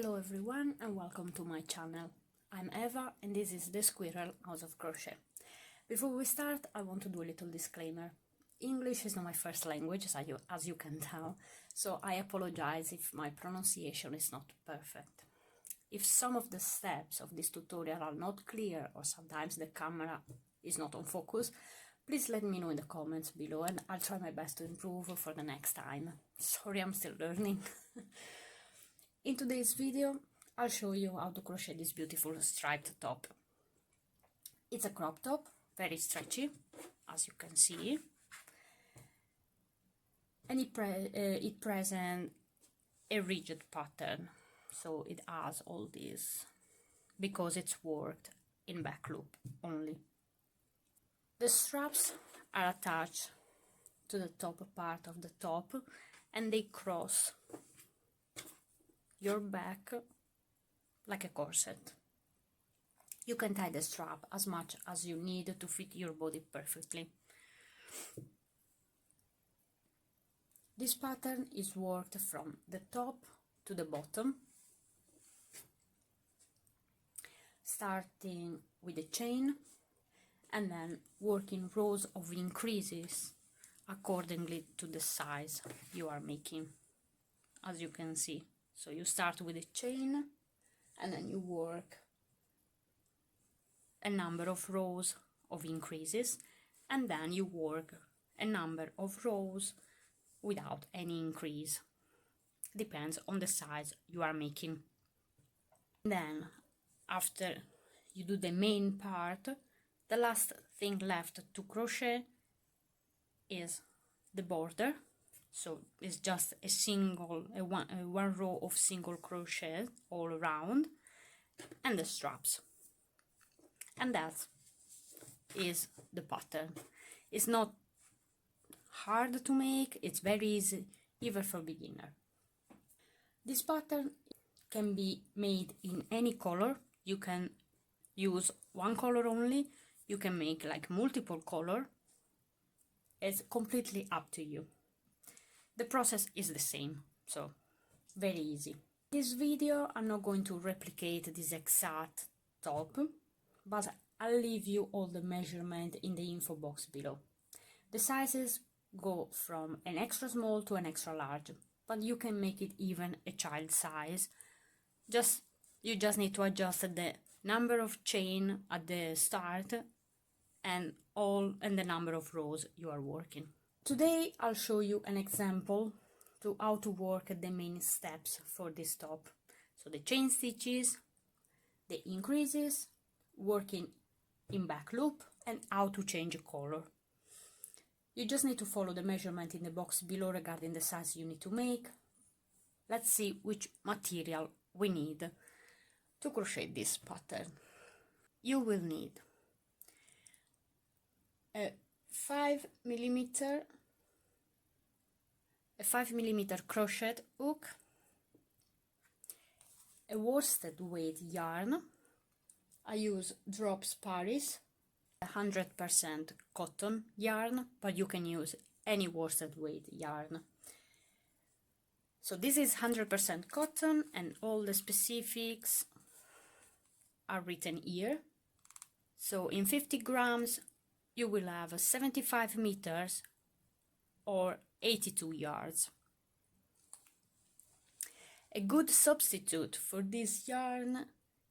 Hello everyone and welcome to my channel. I'm Eva and this is the Squirrel House of Crochet. Before we start, I want to do a little disclaimer. English is not my first language, as you can tell, so I apologize if my pronunciation is not perfect. If some of the steps of this tutorial are not clear or sometimes the camera is not on focus, please let me know in the comments below and I'll try my best to improve for the next time. Sorry, I'm still learning. In today's video, I'll show you how to crochet this beautiful striped top. It's a crop top, very stretchy, as you can see, and it presents a rigid pattern, so it has all this because it's worked in back loop only. The straps are attached to the top part of the top and they cross your back like a corset. You can tie the strap as much as you need to fit your body perfectly. This pattern is worked from the top to the bottom, starting with a chain and then working rows of increases accordingly to the size you are making, as you can see. So you start with a chain and then you work a number of rows of increases and then you work a number of rows without any increase. Depends on the size you are making. Then after you do the main part, the last thing left to crochet is the border. So it's just one row of single crochet all around and the straps, and that is the pattern. It's not hard to make, it's very easy even for beginner. This pattern can be made in any color. You can use one color only, you can make like multiple color. It's completely up to you. The process is the same, so very easy. In this video I'm not going to replicate this exact top, but I'll leave you all the measurement in the info box below. The sizes go from an extra small to an extra large, but you can make it even a child size. You just need to adjust the number of chain at the start and the number of rows you are working. Today I'll show you an example to how to work the main steps for this top. So the chain stitches, the increases, working in back loop, and how to change color. You just need to follow the measurement in the box below regarding the size you need to make. Let's see which material we need to crochet this pattern. You will need a 5mm crochet hook, a worsted weight yarn. I use Drops Paris, 100% cotton yarn, but you can use any worsted weight yarn. So this is 100% cotton and all the specifics are written here. So in 50 grams you will have 75 meters or 82 yards. A good substitute for this yarn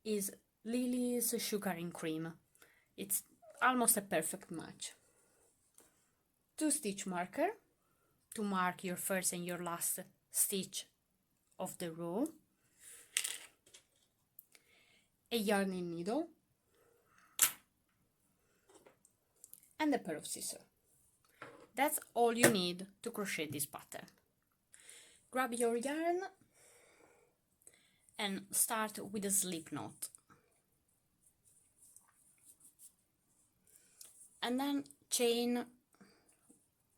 is Lily's Sugaring Cream. It's almost a perfect match. 2 stitch marker to mark your first and your last stitch of the row. A yarning needle and a pair of scissors. That's all you need to crochet this pattern. Grab your yarn and start with a slip knot. And then chain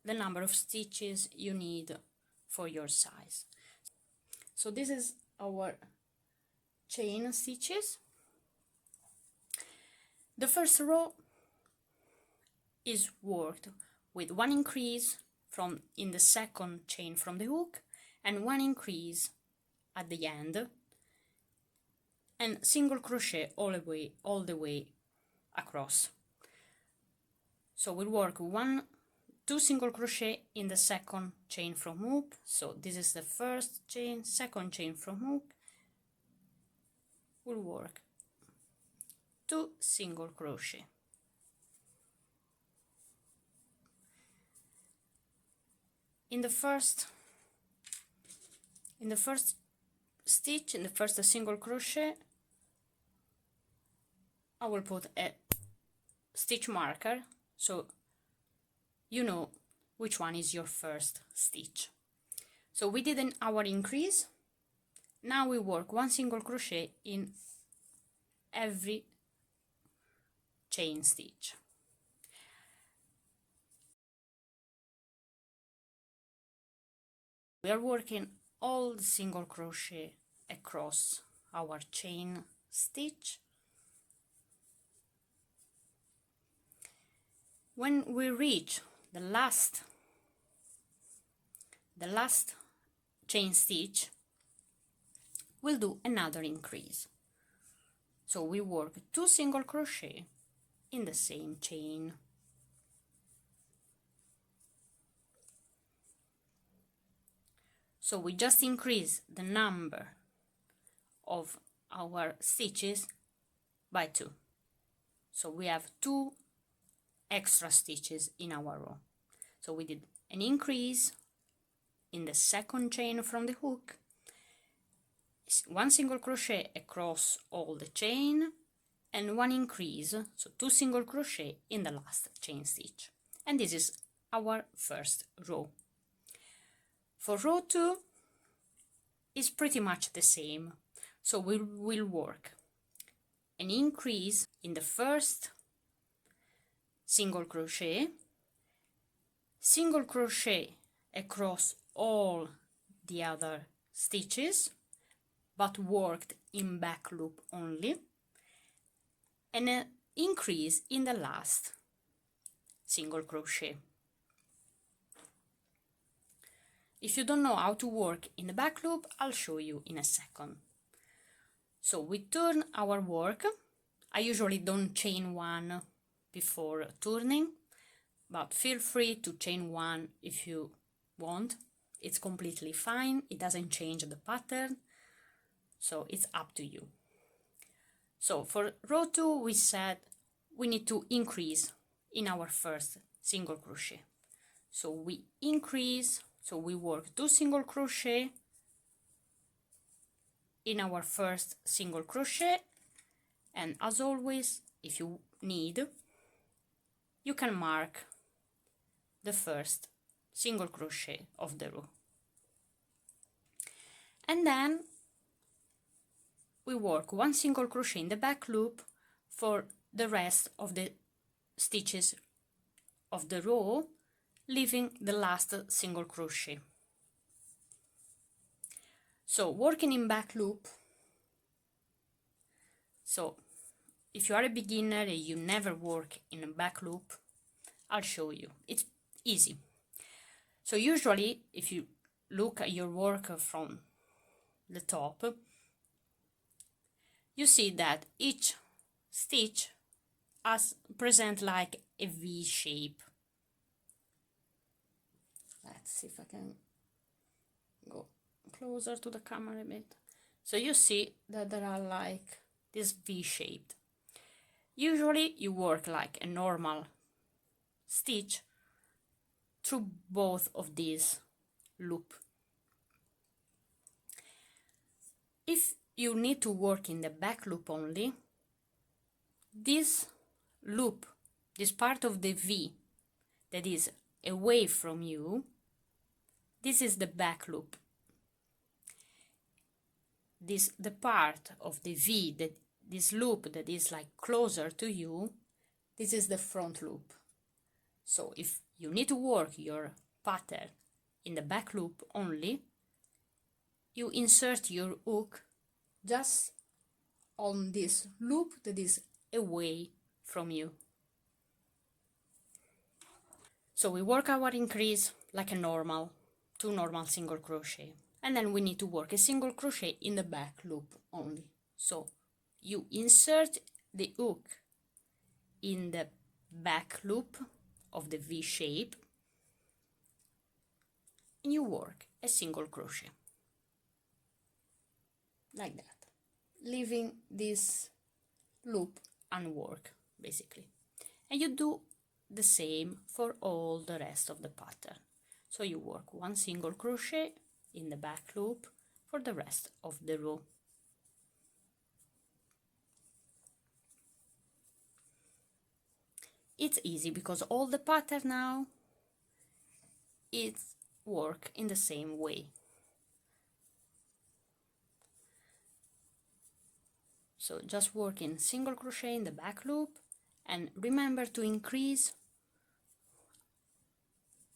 the number of stitches you need for your size. So this is our chain stitches. The first row is worked with 1 increase in the second chain from the hook and 1 increase at the end, and single crochet all the way across. So we'll work 2 single crochet in the second chain from hook. So this is the first chain, second chain from hook. We'll work 2 single crochet. In the first stitch, in the first single crochet, I will put a stitch marker so you know which one is your first stitch. So we did our increase. Now we work 1 single crochet in every chain stitch. We are working all the single crochet across our chain stitch. When we reach the last chain stitch, we'll do another increase. So we work 2 single crochet in the same chain. So we just increase the number of our stitches by 2. So we have 2 extra stitches in our row. So we did an increase in the second chain from the hook, 1 single crochet across all the chain, and 1 increase, so 2 single crochet in the last chain stitch. And this is our first row. For row 2 is pretty much the same. So we will work an increase in the first single crochet across all the other stitches, but worked in back loop only, and an increase in the last single crochet. If you don't know how to work in the back loop, I'll show you in a second. So we turn our work. I usually don't chain 1 before turning, but feel free to chain 1 if you want. It's completely fine. It doesn't change the pattern, so it's up to you. So for row 2, we said we need to increase in our first single crochet. So we increase, so we work 2 single crochet in our first single crochet, and as always, if you need, you can mark the first single crochet of the row. And then we work 1 single crochet in the back loop for the rest of the stitches of the row, leaving the last single crochet. So working in back loop, so if you are a beginner and you never work in a back loop, I'll show you. It's easy. So usually if you look at your work from the top, you see that each stitch present like a V shape. Let's see if I can go closer to the camera a bit. So you see that there are like this V-shaped. Usually you work like a normal stitch through both of these loops. If you need to work in the back loop only, this loop, this part of the V that is away from you, this is the back loop. The part of the V, this loop that is like closer to you, this is the front loop. So if you need to work your pattern in the back loop only, you insert your hook just on this loop that is away from you. So we work our increase like a normal, 2 normal single crochet, and then we need to work a single crochet in the back loop only. So you insert the hook in the back loop of the V shape and you work a single crochet like that, leaving this loop unworked basically. And you do the same for all the rest of the pattern. So you work one single crochet in the back loop for the rest of the row. It's easy because all the pattern now it's work in the same way. So just work in single crochet in the back loop and remember to increase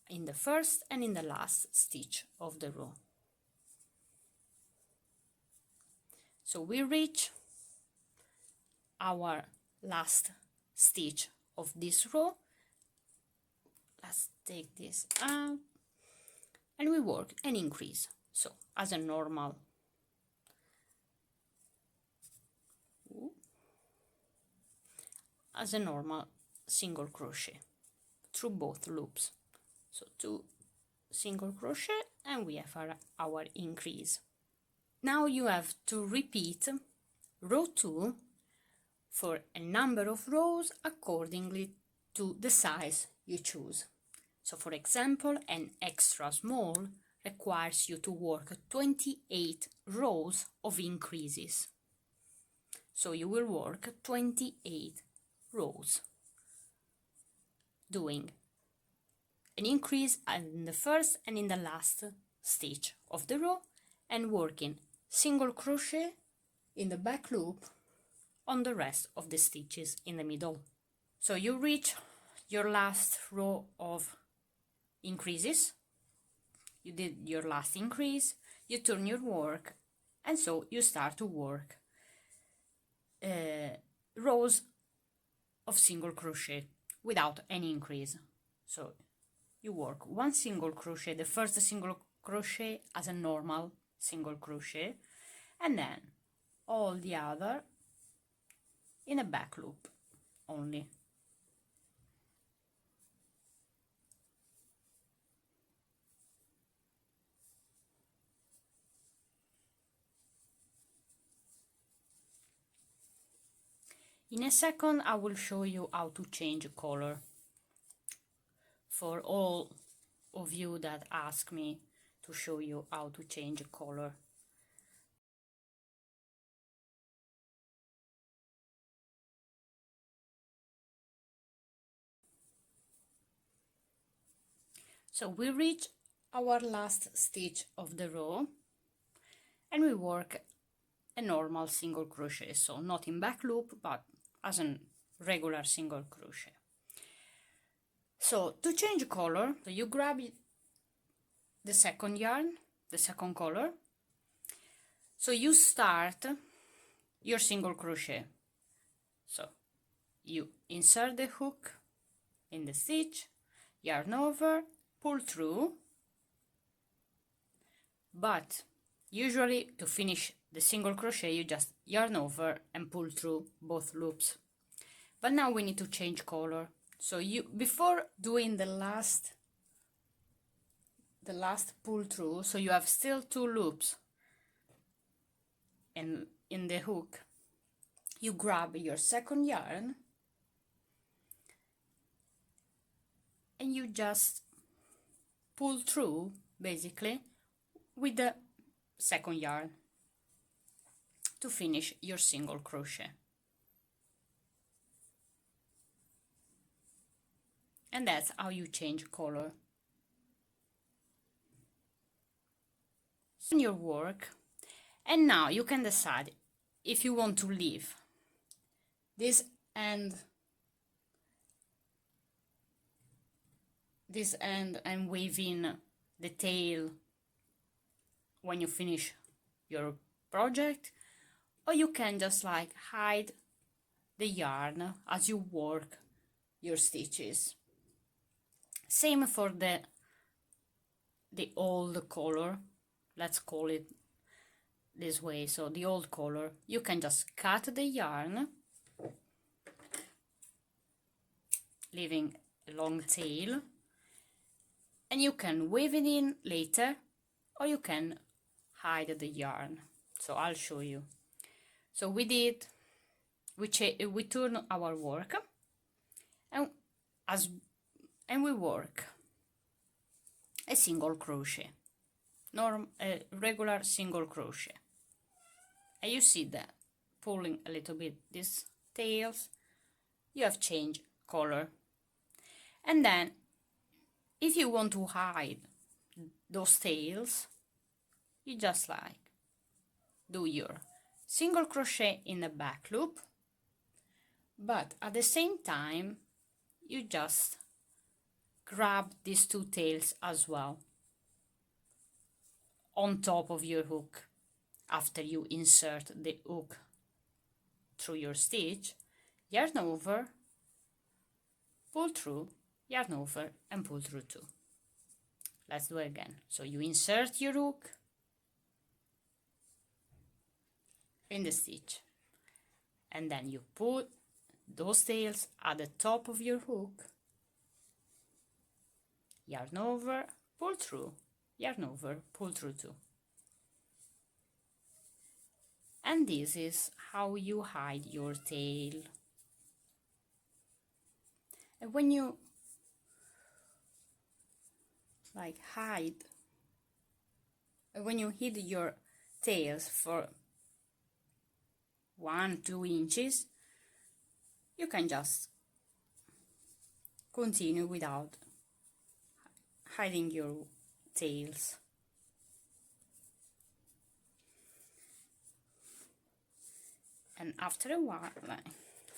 in the first and in the last stitch of the row. So we reach our last stitch of this row. Let's take this out and we work an increase. So as a normal single crochet through both loops. So 2 single crochet and we have our increase. Now you have to repeat row 2 for a number of rows accordingly to the size you choose. So for example, an extra small requires you to work 28 rows of increases. So you will work 28 rows, doing an increase in the first and in the last stitch of the row and working single crochet in the back loop on the rest of the stitches in the middle. So you reach your last row of increases, you did your last increase, you turn your work, and so you start to work rows of single crochet without any increase. So you work one single crochet, the first single crochet as a normal single crochet, and then all the other in a back loop only. In a second I will show you how to change color for all of you that ask me to show you how to change color. So we reach our last stitch of the row and we work a normal single crochet, so not in back loop but as a regular single crochet. So to change color, so you grab the second yarn, the second color, so you start your single crochet. So you insert the hook in the stitch, yarn over, pull through, but usually to finish the single crochet you just yarn over and pull through both loops. But now we need to change color. So you, before doing the last pull through, so you have still 2 loops and in the hook, you grab your second yarn and you just pull through basically with the second yarn to finish your single crochet. And that's how you change color. On your work, and now you can decide if you want to leave this end and weave in the tail when you finish your project, or you can just like hide the yarn as you work your stitches. Same for the old color, let's call it this way, so the old color, you can just cut the yarn, leaving a long tail, and you can weave it in later, or you can hide the yarn. So I'll show you. So we turn our work, and we work a single crochet, a regular single crochet, and you see that pulling a little bit these tails, you have changed color. And then if you want to hide those tails, you just like do your single crochet in the back loop, but at the same time you just grab these two tails as well on top of your hook. After you insert the hook through your stitch, yarn over, pull through, yarn over, and pull through too. Let's do it again. So you insert your hook in the stitch, and then you put those tails at the top of your hook, yarn over, pull through, yarn over, pull through too. And this is how you hide your tail. And when you hide your tails for 1-2 inches, you can just continue without hiding your tails. And after a while,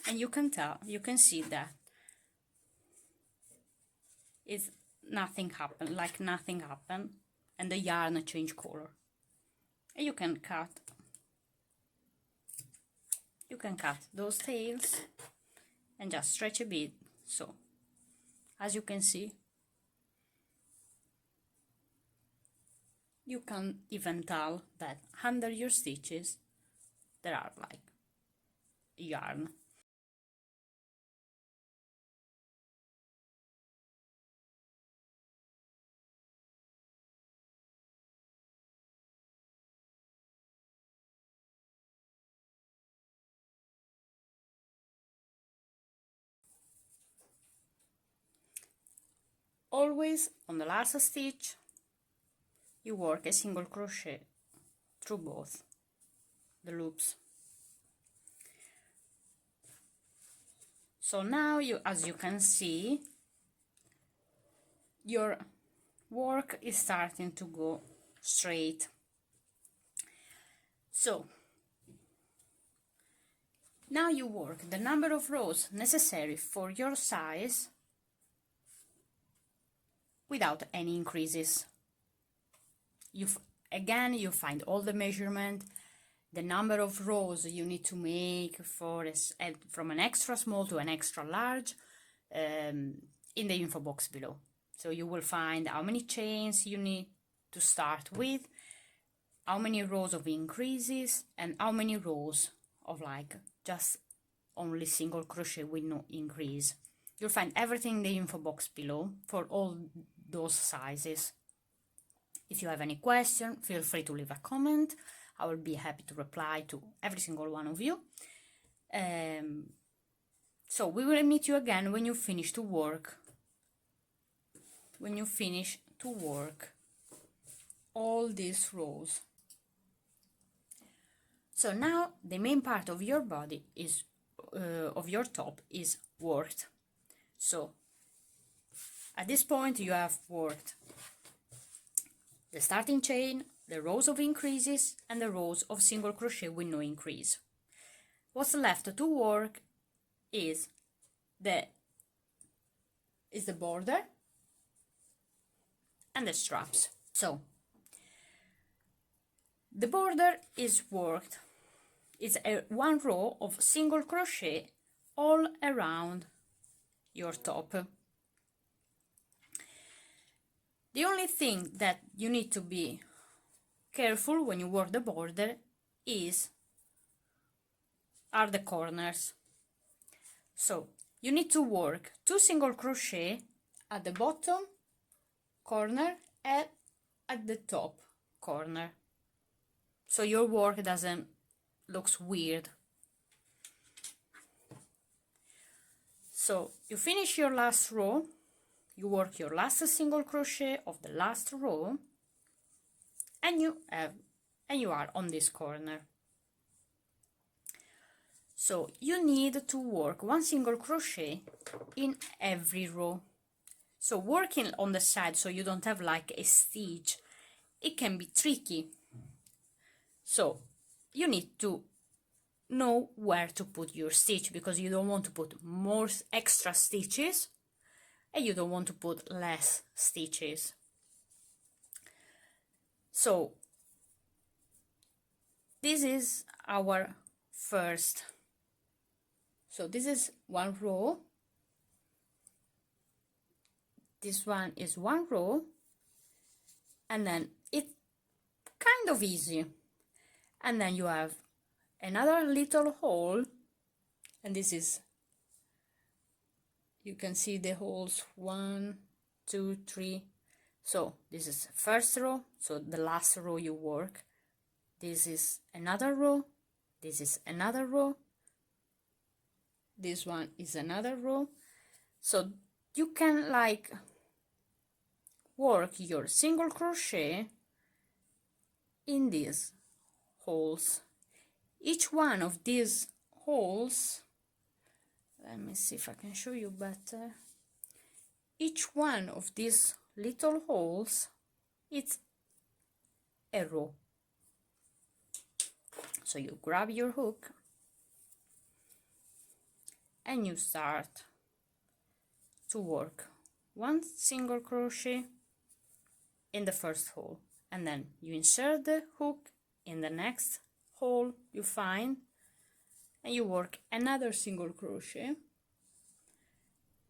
and you can see that nothing happened, and the yarn changed color. And you can cut those tails and just stretch a bit. So as you can see, you can even tell that under your stitches there are like yarn. Always on the last stitch you work a single crochet through both the loops. So now as you can see, your work is starting to go straight. So now you work the number of rows necessary for your size without any increases. You find all the measurement, the number of rows you need to make from an extra small to an extra large in the info box below. So you will find how many chains you need to start with, how many rows of increases, and how many rows of just only single crochet with no increase. You'll find everything in the info box below for all those sizes. If you have any question, feel free to leave a comment. I will be happy to reply to every single one of you. So we will meet you again when you finish to work. All these rows. So now the main part of your body is of your top is worked. So at this point you have worked the starting chain, the rows of increases, and the rows of single crochet with no increase. What's left to work is the border and the straps. So the border is worked. It's one row of single crochet all around your top. The only thing that you need to be careful when you work the border are the corners. So you need to work 2 single crochet at the bottom corner and at the top corner, so your work doesn't looks weird. So you finish your last row, you work your last single crochet of the last row, and you are on this corner. So you need to work 1 single crochet in every row. So working on the side so you don't have like a stitch, it can be tricky. So you need to know where to put your stitch, because you don't want to put more extra stitches and you don't want to put less stitches. So this is our first. So this is 1 row. This one is 1 row, and then it's kind of easy. And then you have another little hole, and this is, you can see the holes 1, 2, 3. So this is first row, so the last row you work. This is another row, this is another row, this one is another row. So you can like work your single crochet in these holes. Each one of these holes, let me see if I can show you better. Each one of these little holes, it's a row. So you grab your hook and you start to work 1 single crochet in the first hole, and then you insert the hook in the next hole you find, and you work another single crochet,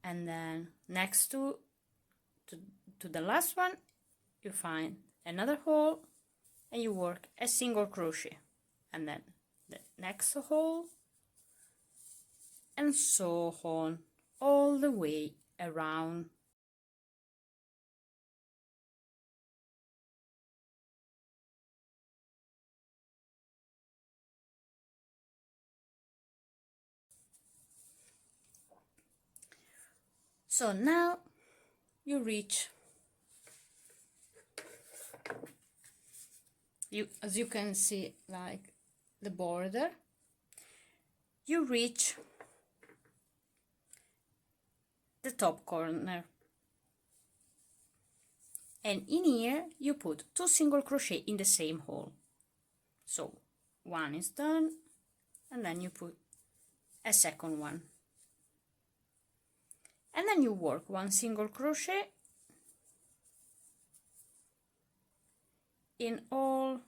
and then next to the last one you find another hole and you work a single crochet, and then the next hole, and so on all the way around. So now you reach, as you can see, like the border, you reach the top corner, and in here you put 2 single crochet in the same hole. So 1 is done, and then you put a second one, and then you work 1 single crochet in all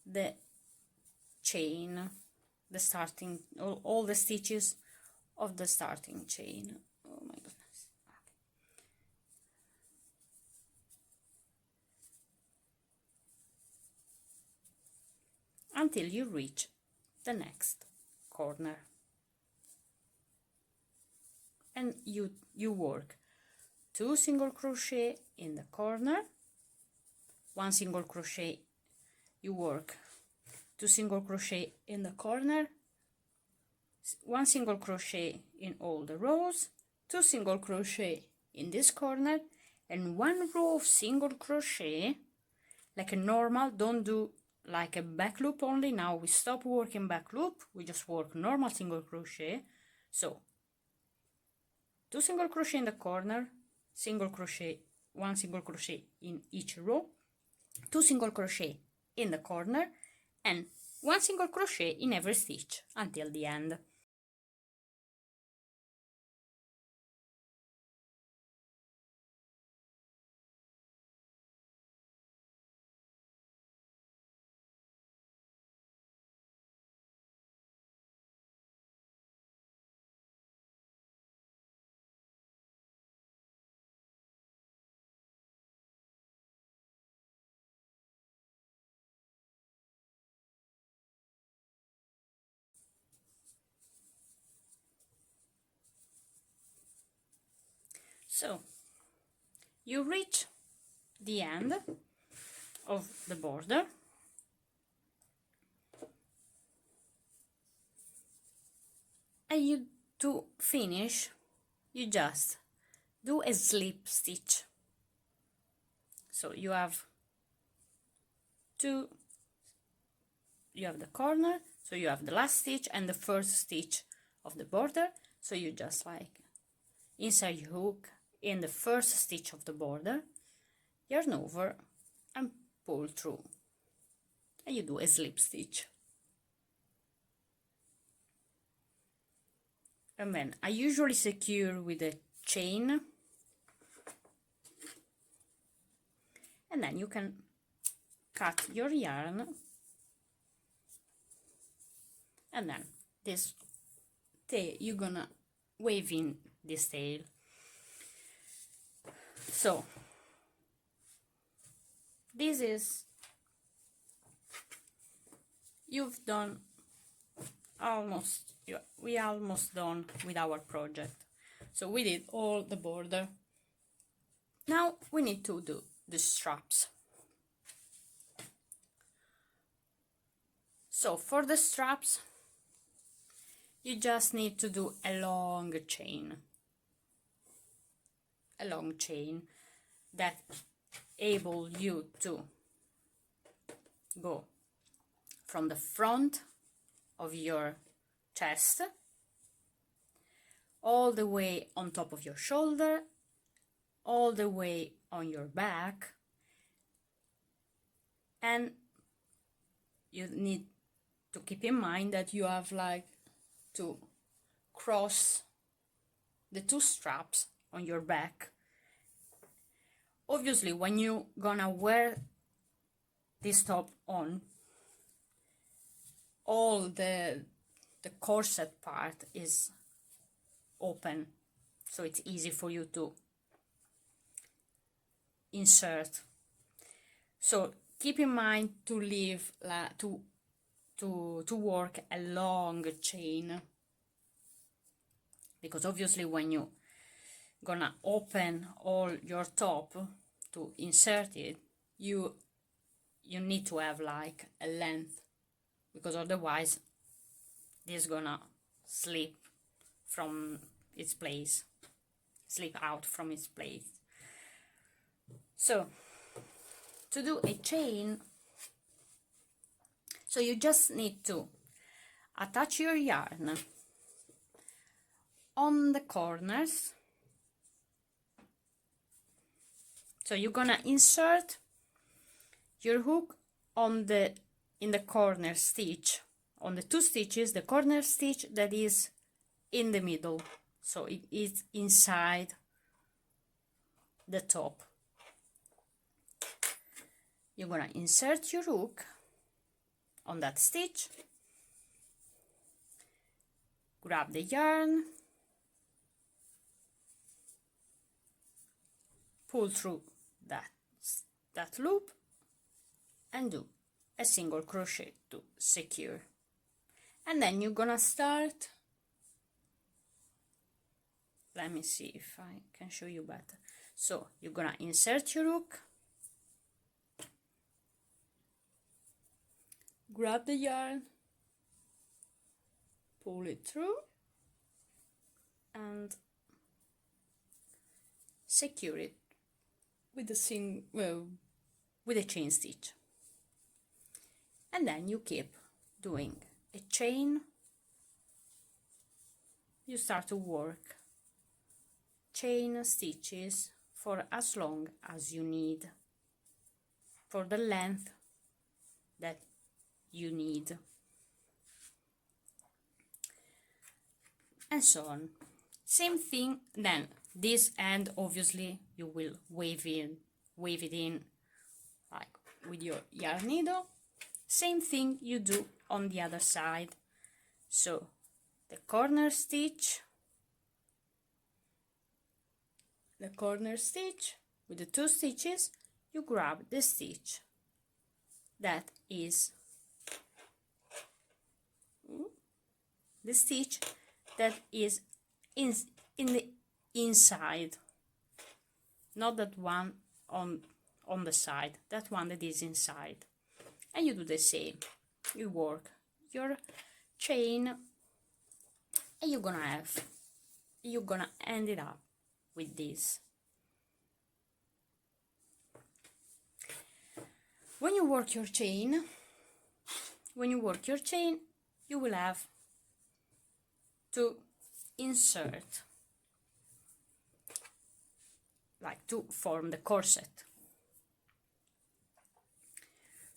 the chain, the starting, all the stitches of the starting chain. Oh my goodness. Until you reach the next corner, and you work 2 single crochet in the corner, 1 single crochet, you work 2 single crochet in the corner, 1 single crochet in all the rows, 2 single crochet in this corner, and 1 row of single crochet like a normal. Don't do like a back loop only. Now we stop working back loop, we just work normal single crochet. So 2 single crochet in the corner, single crochet, 1 single crochet in each row, 2 single crochet in the corner, and 1 single crochet in every stitch until the end. So you reach the end of the border, and to finish you just do a slip stitch. So you have the corner, so you have the last stitch and the first stitch of the border, so you just like insert your hook in the first stitch of the border, yarn over and pull through, and you do a slip stitch. And then I usually secure with a chain, and then you can cut your yarn, and then this tail, you're gonna wave in this tail. So this is, you've done almost, we almost done with our project. So we did all the border. Now we need to do the straps. So for the straps you just need to do a long chain that able you to go from the front of your chest all the way on top of your shoulder, all the way on your back, and you need to keep in mind that you have like to cross the two straps on your back. Obviously when you gonna wear this top on, all the corset part is open, so it's easy for you to insert. So keep in mind to leave to work a long chain, because obviously when you gonna open all your top to insert it, you need to have like a length, because otherwise this gonna slip from its place, slip out from its place. So to do a chain, so you just need to attach your yarn on the corners. So you're gonna insert your hook in the corner stitch, on the two stitches, the corner stitch that is in the middle, so it is inside the top. You're gonna insert your hook on that stitch, grab the yarn, pull through that loop, and do a single crochet to secure. And then you're gonna start, let me see if I can show you better. So you're gonna insert your hook, grab the yarn, pull it through, and secure it with a chain stitch. And then you keep doing a chain. You start to work chain stitches for as long as you need, for the length that you need, and so on. Same thing. Then this end, obviously you will wave it in like with your yarn needle. Same thing you do on the other side. So the corner stitch with the two stitches, you grab the stitch that is in the inside not that one on the side, that one that is inside. And you do the same. You work your chain, and you're gonna end it up with this. When you work your chain, you will have to insert, like to form the corset.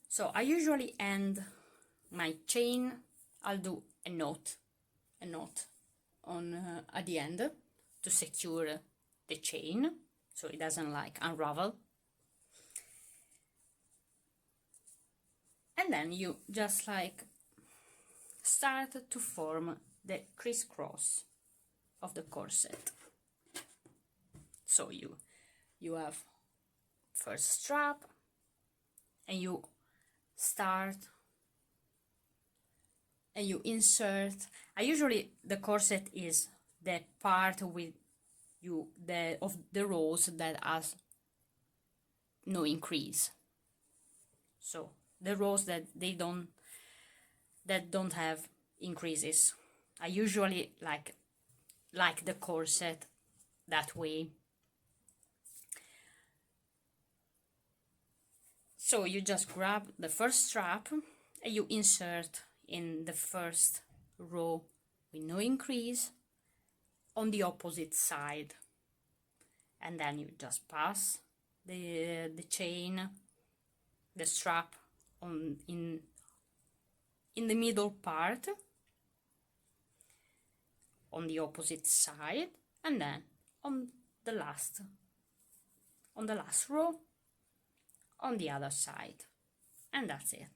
So I usually end my chain, I'll do a knot on at the end to secure the chain so it doesn't like unravel. And then you just like start to form the crisscross of the corset. So you have first strap, and you start and you insert. The corset is the part with of the rows that has no increase. So the rows that don't have increases. I usually like the corset that way. So you just grab the first strap and you insert in the first row with no increase on the opposite side, and then you just pass the chain, the strap in the middle part on the opposite side, and then on the last row on the other side, and that's it.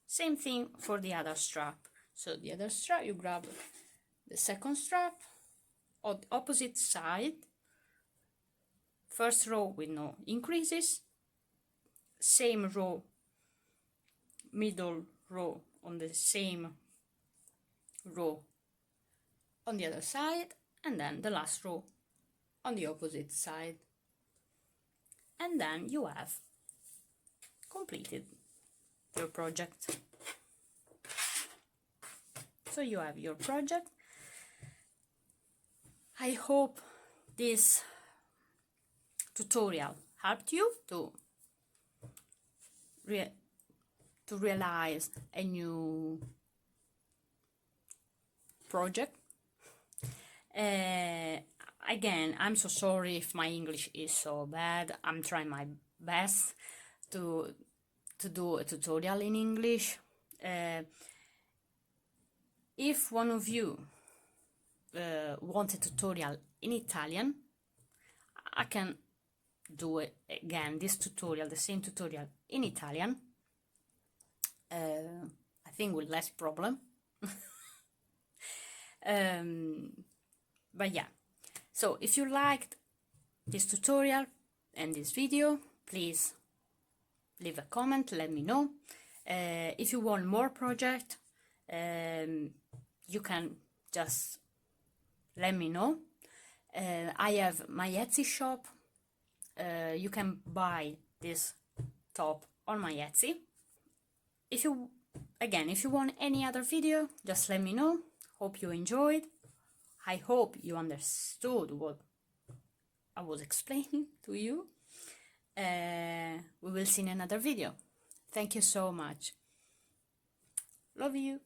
Same thing for the other strap. So the other strap, you grab the second strap on the opposite side, first row with no increases, same row, middle row on the same row on the other side, and then the last row on the opposite side, and then you have completed your project. So you have your project. I hope this tutorial helped you to realize a new project. Again, I'm so sorry if my English is so bad. I'm trying my best to do a tutorial in English. If one of you want a tutorial in Italian, I can do it again, this tutorial, the same tutorial in Italian. I think with less problem. But yeah, so if you liked this tutorial and this video, please leave a comment, let me know. If you want more project, you can just let me know. I have my Etsy shop. You can buy this top on my Etsy. If you want any other video, just let me know. Hope you enjoyed. I hope you understood what I was explaining to you. We will see in another video. Thank you so much. Love you.